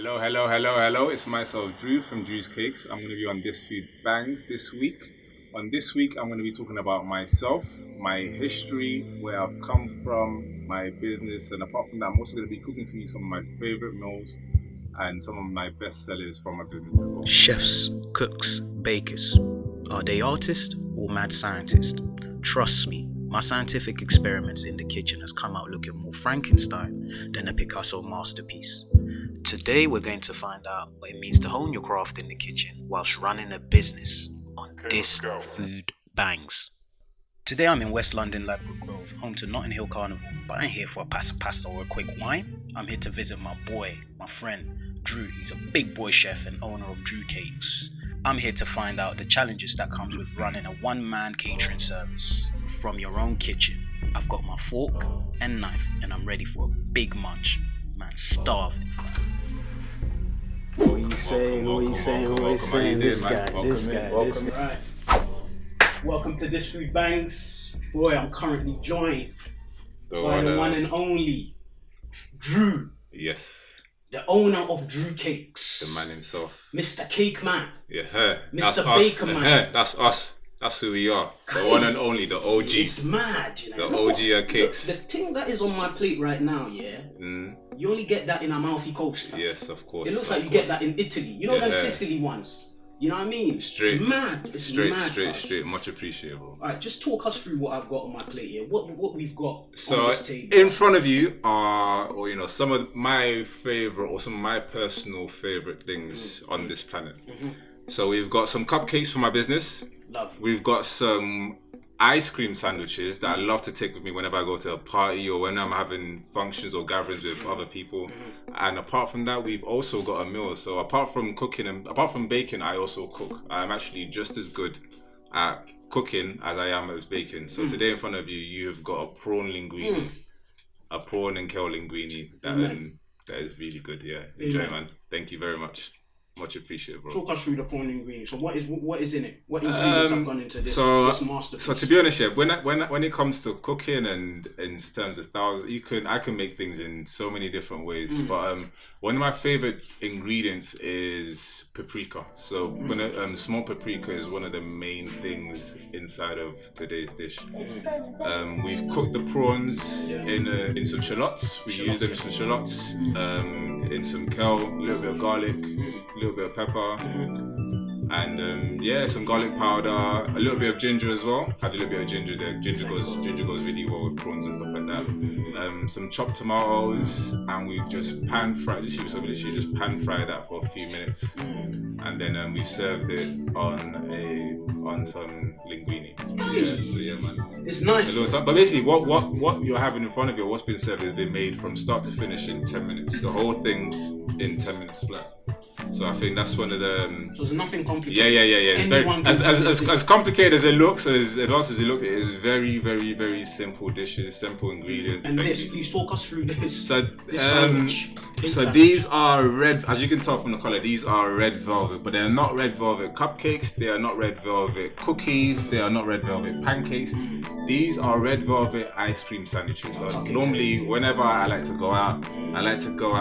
Hello. It's myself, Drew from Drew's Cakes. I'm going to be on This Food Bangs this week. On this week, I'm going to be talking about myself, my history, where I've come from, my business, and apart from that, I'm also going to be cooking for you some of my favorite meals and some of my best sellers from my business as well. Chefs, cooks, bakers. Are they artists or mad scientists? Trust me, my scientific experiments in the kitchen has come out looking more Frankenstein than a Picasso masterpiece. Today we're going to find out what it means to hone your craft in the kitchen whilst running a business on This Food Bangs. Today I'm in West London, Ladbroke Grove, home to Notting Hill Carnival, but I ain't here for a pasta or a quick wine. I'm here to visit my boy, my friend, Drew. He's a big boy chef and owner of Drew Cakes. I'm here to find out the challenges that comes with running a one-man catering service from your own kitchen. I've got my fork and knife and I'm ready for a big munch. Man, starving, fam. What are you saying? This guy. Right. Welcome to This Food Bangs. Boy, I'm currently joined by the one and only Drew. Yes. The owner of Drew Cakes. The man himself. Mr. Cake Man. Yeah, Mr. That's Baker Man. That's us. That's who we are. The one and only, the OG. It's mad, you know. The OG of cakes. The thing that is on my plate right now, yeah, you only get that in Amalfi Coast. Yes, of course. It looks like you get that in Italy. You know them Sicily ones. You know what I mean? Straight. It's mad. It's mad. Straight. Much appreciable. Alright, just talk us through what I've got on my plate here. What we've got So on this table. in front of you are, some of my favorite or some of my personal favorite things on this planet. So we've got some cupcakes for my business. Lovely. We've got some ice cream sandwiches that I love to take with me whenever I go to a party or when I'm having functions or gatherings with other people. And apart from that, we've also got a meal. So apart from cooking and apart from baking, I also cook. I'm actually just as good at cooking as I am at baking. So today in front of you, you've got a prawn linguine, a prawn and kale linguine that is really good. Yeah, enjoy, man. Thank you very much. Much appreciated, bro. Talk us through the prawn ingredients. So what is in it? What ingredients have gone into this masterpiece? So to be honest, yeah, when it comes to cooking and in terms of styles, I can make things in so many different ways. But one of my favorite ingredients is paprika. So small paprika is one of the main things inside of today's dish. We've cooked the prawns in some shallots. We use them in some shallots, in some kale, a little bit of garlic, a little bit of pepper, and some garlic powder, a little bit of ginger as well. Add a little bit of ginger there. Ginger goes really well with prawns and stuff like that. Some chopped tomatoes, and we've just pan fried. Literally just pan fry that for a few minutes, and then we've served it on some linguine. Yeah, man. It's nice. But basically, what you're having in front of you, what's been served, has been made from start to finish in 10 minutes. The whole thing in 10 minutes flat. So I think that's one of the. So there's nothing complicated. Yeah. It's very, as complicated as it looks, as advanced as it looks, it is very, very, very simple dishes, simple ingredients. And please talk us through this. So, Sandwich. These are red, as you can tell from the color. These are red velvet, but they are not red velvet cupcakes. They are not red velvet cookies. They are not red velvet pancakes. These are red velvet ice cream sandwiches. So normally, whenever I like to go out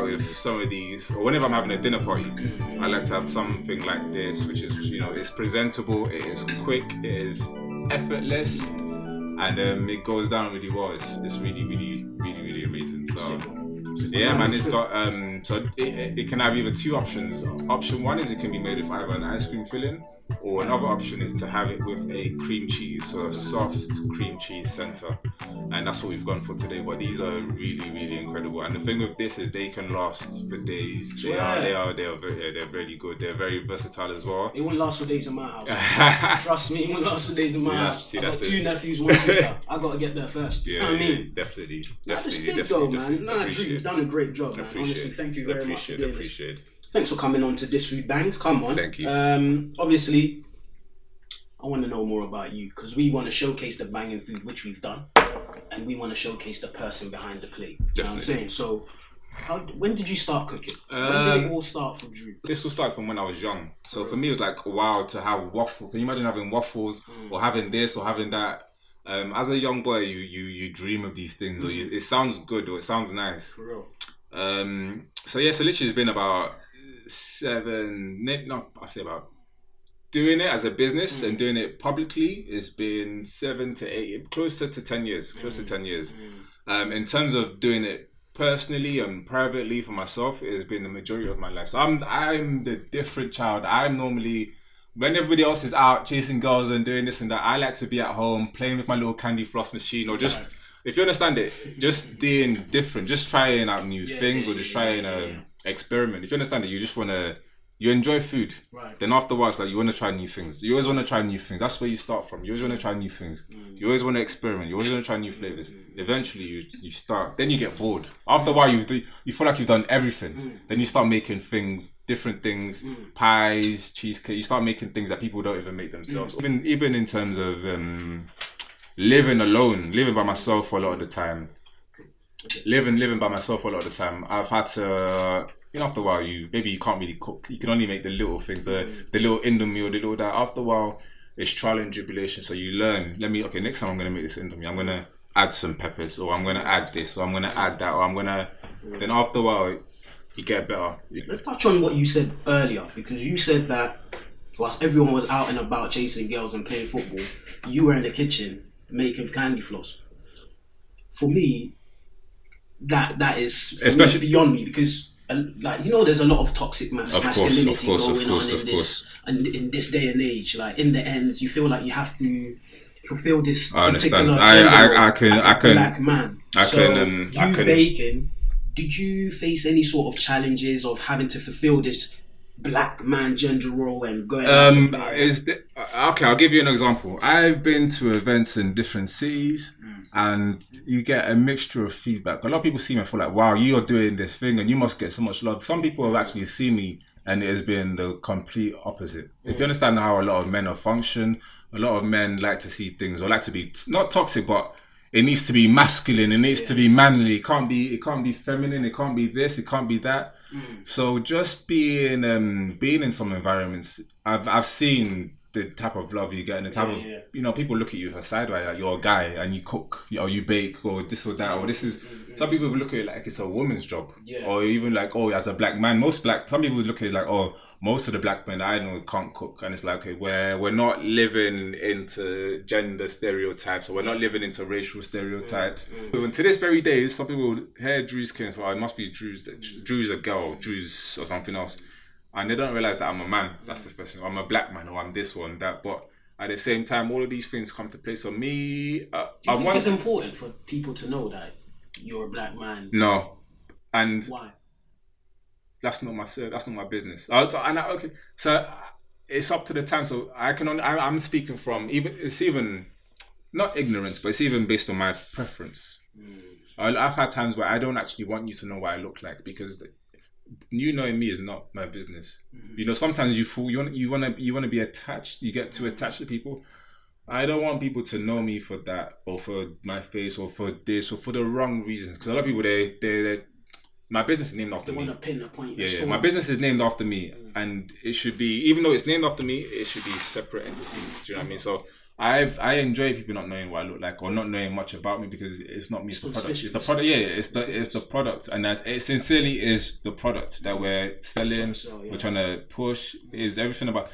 with some of these, or whenever I'm having a dinner party, I like to have something like this, which is, it's presentable, it is quick, it is effortless, and it goes down really well. It's really, really, really, really amazing. So yeah, man, it's got it can have either two options. Option one is it can be made with either an ice cream filling, or another option is to have it with a cream cheese, so a soft cream cheese center, and that's what we've gone for today. But these are really, really incredible, and the thing with this is they can last for days. They're very good. They're very versatile as well. It won't last for days in my house. Trust me, it won't last for days in my house. I've got two nephews, one sister. I gotta get there first. Yeah, know what I mean? Definitely. That's big though, man. Drew, you've done a great job, man. Honestly, thank you very much. Appreciate. Thanks for coming on to This Food Bangs. Come on. Thank you. Obviously, I want to know more about you because we want to showcase the banging food, which we've done, and we want to showcase the person behind the plate. You know what I'm saying? So, when did you start cooking? When did it all start for Drew? This all started from when I was young. So for me, it was like, wow, to have waffle. Can you imagine having waffles or having this or having that? As a young boy, you dream of these things, or it sounds good or it sounds nice. For real. So literally it's been about I'll say about doing it as a business and doing it publicly has been 7 to 8, closer to 10 years. In terms of doing it personally and privately for myself, it has been the majority of my life. So I'm the different child. I'm normally, when everybody else is out chasing girls and doing this and that, I like to be at home playing with my little candy floss machine, or just, if you understand it, just being different, just trying out new things, or just trying experiment. If you understand it, you just want to, you enjoy food. Right. Then afterwards, like, you want to try new things. You always want to try new things. That's where you start from. You always want to try new things. You always want to experiment. You always want to try new flavors. Eventually, you start. Then you get bored. After a while, you feel like you've done everything. Then you start making things, different things, pies, cheesecake. You start making things that people don't even make themselves. Even in terms of living alone, living by myself for a lot of the time. Living by myself a lot of the time, I've had to, after a while, you can't really cook. You can only make the little things, the little Indomie or the little that. After a while, it's trial and tribulation. So you learn, next time I'm going to make this Indomie, I'm going to add some peppers, or I'm going to add this, or I'm going to add that, or I'm going to, then after a while, you get better. Let's touch on what you said earlier, because you said that whilst everyone was out and about chasing girls and playing football, you were in the kitchen making candy floss. For me, that is especially beyond me, because there's a lot of toxic masculinity going on in this day and age. Like, in the end, you feel like you have to fulfill this particular gender black man. Bacon, did you face any sort of challenges of having to fulfill this black man gender role and going I'll give you an example. I've been to events in different cities, and you get a mixture of feedback. A lot of people see me and feel like, wow, you're doing this thing and you must get so much love. Some people have actually seen me and it has been the complete opposite. If you understand how a lot of men are function, a lot of men like to see things, or like to be not toxic, but it needs to be masculine, it needs to be manly. It can't be feminine, it can't be this, it can't be that. So just being in some environments, I've seen the type of love you get, and the type of people look at you sideways, like you're a guy and you cook, or you bake, or this or that, or this is. Some people look at it like it's a woman's job, or even like, oh, as a black man, some people look at it like, oh, most of the black men I know can't cook, and it's like, okay, we're not living into gender stereotypes, or we're not living into racial stereotypes. And to this very day, some people hear Drew's came, so it must be Drew's a girl, Drew's or something else. And they don't realize that I'm a man. That's the first thing. I'm a black man, or I'm this one, that. But at the same time, all of these things come to play. So me, do you think it's important for people to know that you're a black man? No, and why? That's not my business. Okay, so it's up to the time. So I'm speaking from it's even not ignorance, but it's even based on my preference. I've had times where I don't actually want you to know what I look like, because you knowing me is not my business. Sometimes you feel you want to be attached. You get too attached to people. I don't want people to know me for that, or for my face, or for this, or for the wrong reasons. Because a lot of people, they my business is named after me. They want to pin a point. Yeah. My business is named after me, and it should be, even though it's named after me, it should be separate entities. Do you know what I mean? So I enjoy people not knowing what I look like, or not knowing much about me, because it's not me, it's the product. It's the product. Yeah, it's the product, and it sincerely is the product that we're selling. We're trying to push. Is everything about.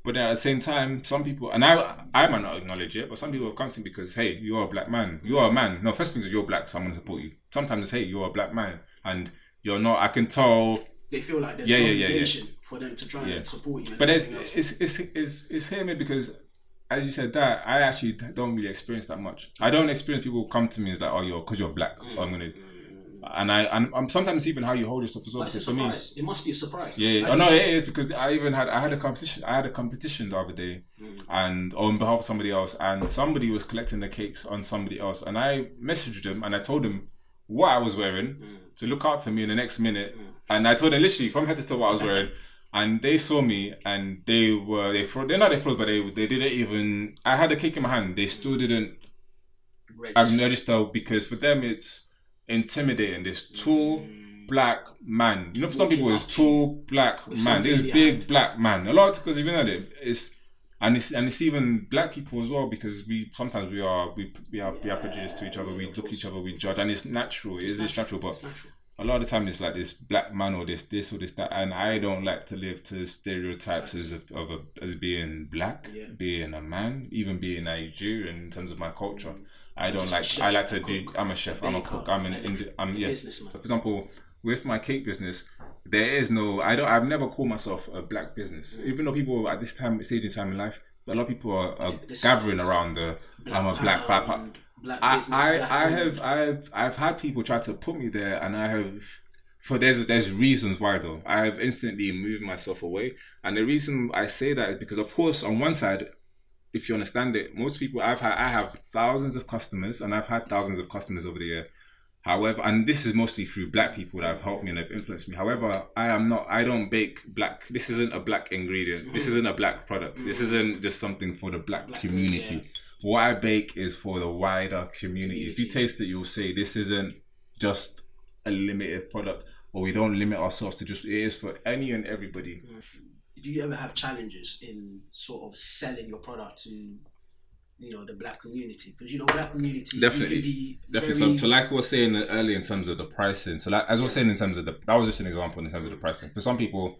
But then at the same time, some people, and I might not acknowledge it, but some people have come to me because, hey, you're a black man. You're a man. No, first thing is you're black, so I'm going to support you. Sometimes it's, hey, you're a black man, and you're not. I can tell. They feel like there's no obligation for them to try and support you. But it's hitting me because, as you said, that I actually don't really experience that much. I don't experience people come to me as like, oh, because you're black, or I'm gonna. And I'm sometimes even how you hold yourself as well. It's a surprise. It must be a surprise. Yeah. Oh no, it is, because I had a competition. I had a competition the other day, and on behalf of somebody else, and somebody was collecting the cakes on somebody else, and I messaged them and I told them what I was wearing to look out for me in the next minute, and I told them literally from head to toe what I was wearing, and they saw me and they froze, but they didn't even. I had the cake in my hand. They still didn't register, because for them it's intimidating. This tall black man. For some people it's tall black man. This big black man. A lot, because even at it, it's even black people as well, because we are prejudiced to each other. We look at each other, we judge, and it's natural. It's natural, but a lot of the time it's like this black man or this or this that, and I don't like to live to stereotypes as being black, being a man, even being Nigerian in terms of my culture. I don't like. I like to do. I'm a chef. I'm a cook. I'm businessman. For example, with my cake business, there is no. I've never called myself a black business, even though people at this stage in time in life, a lot of people are gathering around I'm a black business. I've had people try to put me there, and I have. There's reasons why though. I have instantly moved myself away, and the reason I say that is because, of course, on one side, if you understand it, most people I have thousands of customers, and I've had thousands of customers over the year. However, and this is mostly through black people that have helped me and have influenced me. However, I don't bake black. This isn't a black ingredient. This isn't a black product. This isn't just something for the black community. Yeah. What I bake is for the wider community. If you taste it, you'll say this isn't just a limited product, or we don't limit ourselves to just, it is for any and everybody. Do you ever have challenges in sort of selling your product to, the black community? Because black community definitely. So like we were saying earlier in terms of the pricing. So like as we were saying in terms of that was just an example in terms of the pricing. For some people,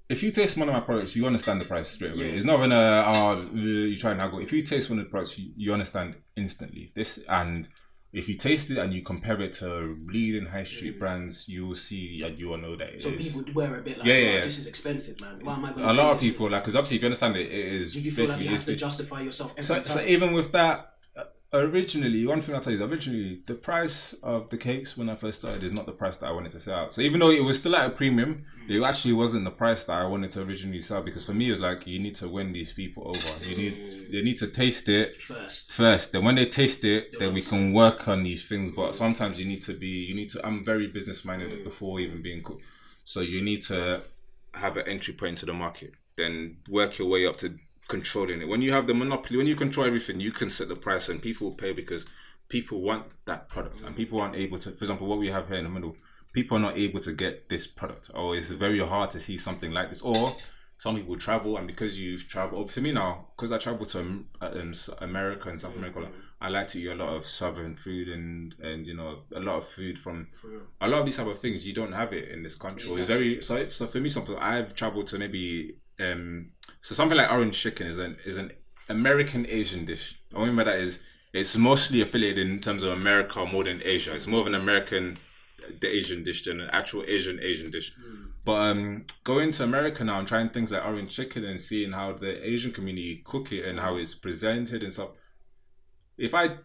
if you taste one of my products, you understand the price straight away. It's not gonna you try and haggle. If you taste one of the products, you understand instantly. And if you taste it and you compare it to leading high street brands, you will see and you will know that it is. So people wear a bit like, this is expensive, man. Why am I going to A lot of people, because obviously if you understand it, it is. Did you feel like you have to justify yourself every time? So even with that, originally, one thing I'll tell you is the price of the cakes when I first started is not the price that I wanted to sell out. So even though it was still at a premium, it actually wasn't the price that I wanted to originally sell, because for me it was like, you need to win these people over. They need to taste it first. Then when they taste it, then we can work on these things. But sometimes I'm very business minded before even being cooked. So you need to have an entry point to the market, then work your way up to controlling it. When you have the monopoly, when you control everything, you can set the price and people will pay because people want that product, and people aren't able to, for example, what we have here in the middle, people are not able to get this product, or it's very hard to see something like this. Or some people travel, and because you've traveled, for me now, because I travel to America and South America, I like to eat a lot of southern food and a lot of food from a lot of these type of things. You don't have it in this country. Exactly. It's very so for me, something I've traveled to maybe so something like orange chicken is an American Asian dish. What I mean by that is it's mostly affiliated in terms of America more than Asia. It's more of an American Asian dish than an actual Asian dish. But going to America now and trying things like orange chicken and seeing how the Asian community cook it and how it's presented and stuff.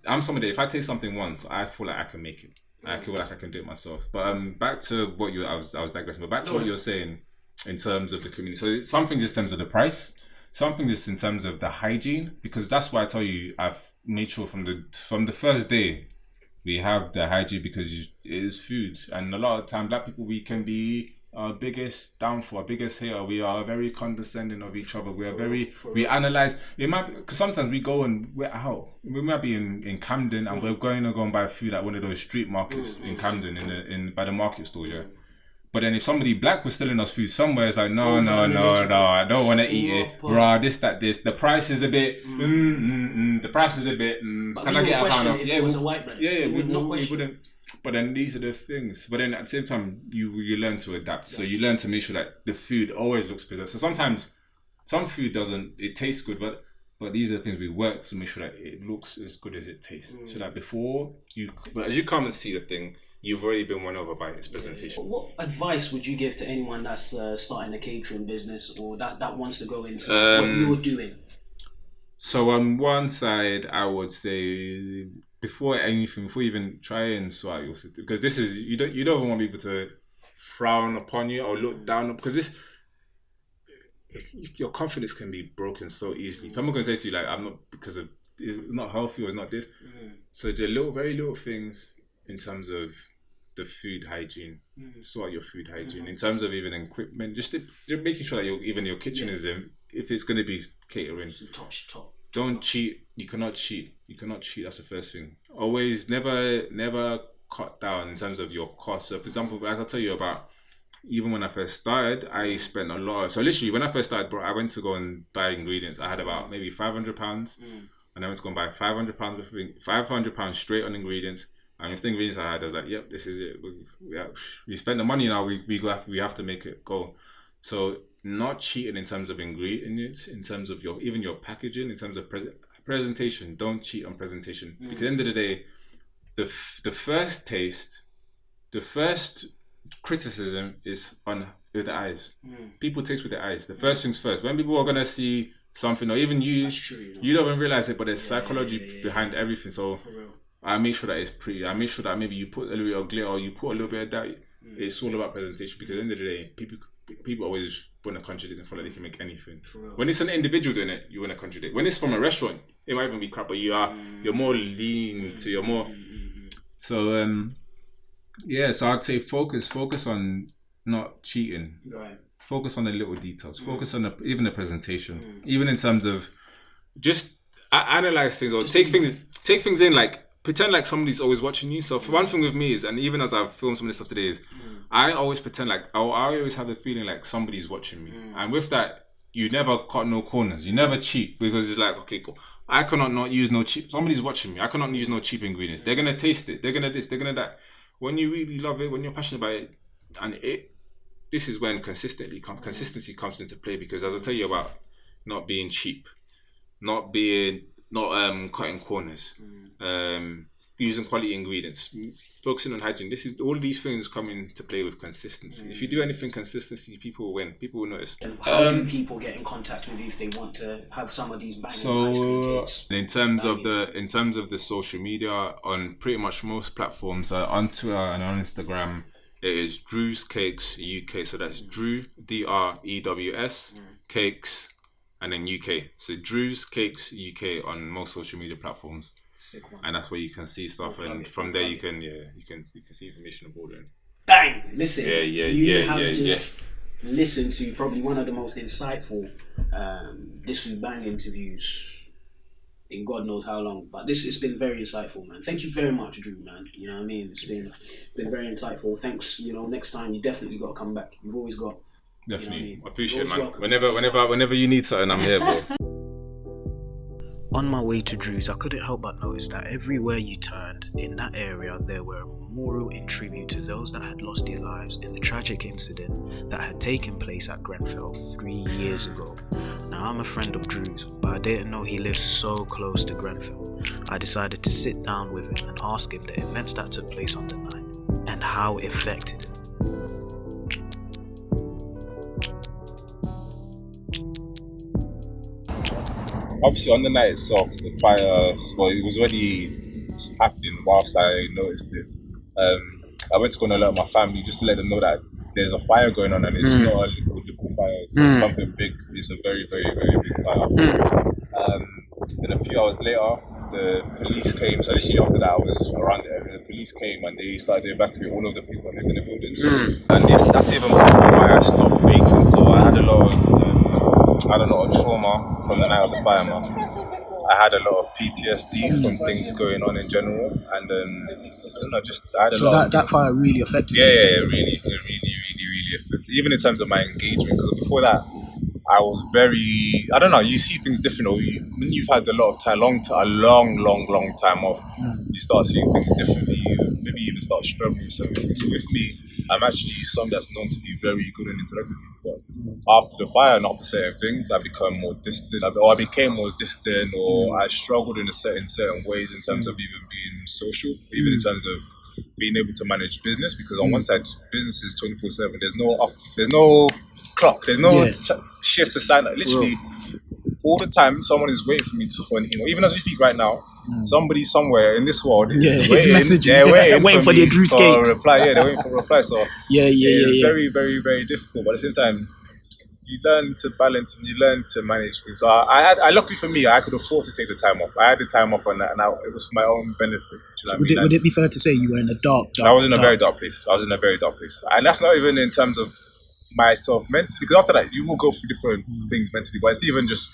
I'm somebody, if I taste something once, I feel like I can make it. I feel like I can do it myself. But back to what I was digressing. But back to what you were saying in terms of the community. So something just in terms of the price, something just in terms of the hygiene, because that's why I tell you I've made sure from the first day we have the hygiene, because it is food, and a lot of time black people, we can be our biggest downfall, our biggest hater. We are very condescending of each other. We are we analyze. It might be, because sometimes we go and we're out. We might be in Camden and we're going to go and buy food at one of those street markets in Camden in by the market store, yeah. But then if somebody black was selling us food somewhere, it's like, no, I don't want to eat it. Rah, this. The price is a bit, the price is a bit, can I get a pound of? Yeah, it was a white man. Yeah, we wouldn't. But then these are the things. But then at the same time, you learn to adapt. So you learn to make sure that the food always looks preserved. So sometimes some food it tastes good, but these are the things we work to make sure that it looks as good as it tastes. So that but as you come and see the thing, you've already been won over by its presentation. What advice would you give to anyone that's starting a catering business, or that wants to go into what you're doing? So on one side, I would say before you even try and sort out your system, because this is you don't even want people to frown upon you or look down, because your confidence can be broken so easily. Someone can say to you like, I'm not, because of it's not healthy or it's not this. So the very little things in terms of the food hygiene, sort out your food hygiene in terms of even equipment, just making sure that your kitchen is in. If it's going to be catering, top. Don't cheat. You cannot cheat. That's the first thing. Always, never cut down in terms of your costs. So, for example, as I tell you about, even when I first started, I spent a lot. So literally, when I first started, bro, I went to go and buy ingredients. I had about maybe £500, and I went to go and buy £500 straight on ingredients. And if the ingredients I had, I was like, yep, this is it. We spent the money now. We have to make it go. So not cheating in terms of ingredients, in terms of even your packaging, in terms of presentation. Don't cheat on presentation because at the end of the day, the first taste, the first criticism is with the eyes. People taste with their eyes. The first things first. When people are gonna see something, or even you, you don't even realize it, but there's psychology behind everything. So I make sure that it's pretty. I make sure that maybe you put a little bit of glitter or you put a little bit of that. It's all about presentation because at the end of the day, people always want to contradict and feel like they can make anything. When it's an individual doing it, you want to contradict. When it's from a restaurant, it might even be crap, but you're more lean to you're more. So so I'd say focus on not cheating. Right. Focus on the little details. Focus on even the presentation, even in terms of just analyze things or take things in, like pretend like somebody's always watching you. So for one thing with me is, and even as I've filmed some of this stuff today, is I always pretend like I always have the feeling like somebody's watching me, and with that you never cut no corners. You never cheat because it's like, okay, cool. I cannot not use no cheap. Somebody's watching me. I cannot use no cheap ingredients. They're gonna taste it. They're gonna this. They're gonna that. When you really love it, when you're passionate about it, and this is when consistency comes into play. Because as I tell you about not being cheap, not cutting corners, using quality ingredients, focusing on hygiene. All these things come into play with consistency. If you do anything consistency, people will win. People will notice. And how do people get in contact with you if they want to have some of these banging ice cream cakes? In terms of the social media, on pretty much most platforms, on Twitter and on Instagram, it is Drew's Cakes UK. So that's Drew DREWS Cakes and then UK. So Drew's Cakes UK on most social media platforms. Sick one. And that's where you can see stuff, and from there you can see information of ordering. Bang! Listen. Yeah. Listened to probably one of the most insightful This Food Bang interviews in God knows how long. But it's been very insightful, man. Thank you very much, Drew, man. You know what I mean? It's been very insightful. Thanks. You know, next time you definitely got to come back. You've always got. Definitely. You know what I mean? I appreciate it, man. Welcome. Whenever you need something, I'm here, bro. On my way to Drew's, I couldn't help but notice that everywhere you turned in that area, there were a memorial in tribute to those that had lost their lives in the tragic incident that had taken place at Grenfell 3 years ago. Now, I'm a friend of Drew's, but I didn't know he lived so close to Grenfell. I decided to sit down with him and ask him the events that took place on the night and how it affected him. Obviously, on the night itself, the fire, it was already happening whilst I noticed it. I went to go and alert my family just to let them know that there's a fire going on, and it's not a little fire, it's something big. It's a very, very, very big fire. Then a few hours later, the police came. So literally after that, I was around the area. The police came and they started to evacuate all of the people that live in the building. So, and that's even before I stopped baking. So I had a lot of trauma from the night of the fire, man. I had a lot of PTSD from things going on in general, and I don't know, I had a lot. So that fire really affected you? Yeah, it really affected. Even in terms of my engagement, because before that, I was very, I don't know, you see things different, or when you've had a lot of time, a long time off, you start seeing things differently. You maybe even start struggling with some things. So with me, I'm actually someone that's known to be very good and intellectual, but after the fire and after certain things, I became more distant, or I struggled in certain ways in terms of even being social, even in terms of being able to manage business, because on one side, business is 24/7. There's no clock, there's no shift to sign. Literally, all the time, someone is waiting for me for an email. Even as we speak right now, somebody somewhere in this world is waiting for their Drew's Cakes reply. Yeah, they're waiting for a reply. So it's very, very, very difficult. But at the same time, you learn to balance and you learn to manage things. So I luckily for me, I could afford to take the time off. I had the time off on that, and it was for my own benefit. Would it be fair to say you were in a dark? I was in a very dark place. And that's not even in terms of myself mentally, because after that you will go through different things mentally, but it's even just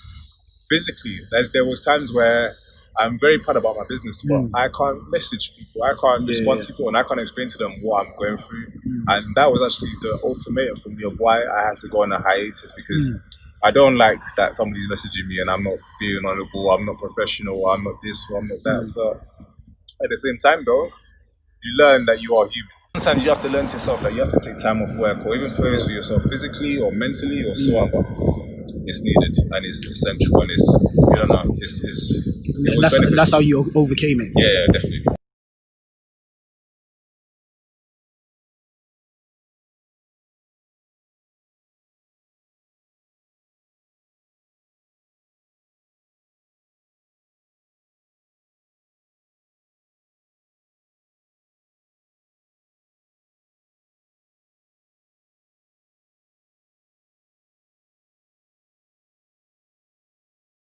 physically. There was times where I'm very proud about my business, but I can't message people, I can't respond to people, and I can't explain to them what I'm going through. And that was actually the ultimatum for me of why I had to go on a hiatus, because I don't like that somebody's messaging me and I'm not being honourable, I'm not professional, I'm not this, or I'm not that. So at the same time though, you learn that you are human. Sometimes you have to learn to yourself that you have to take time off work, or even for yourself physically or mentally or so on. But it's needed and it's essential, and it's, you don't know, it was beneficial. That's how you overcame it. Yeah, definitely.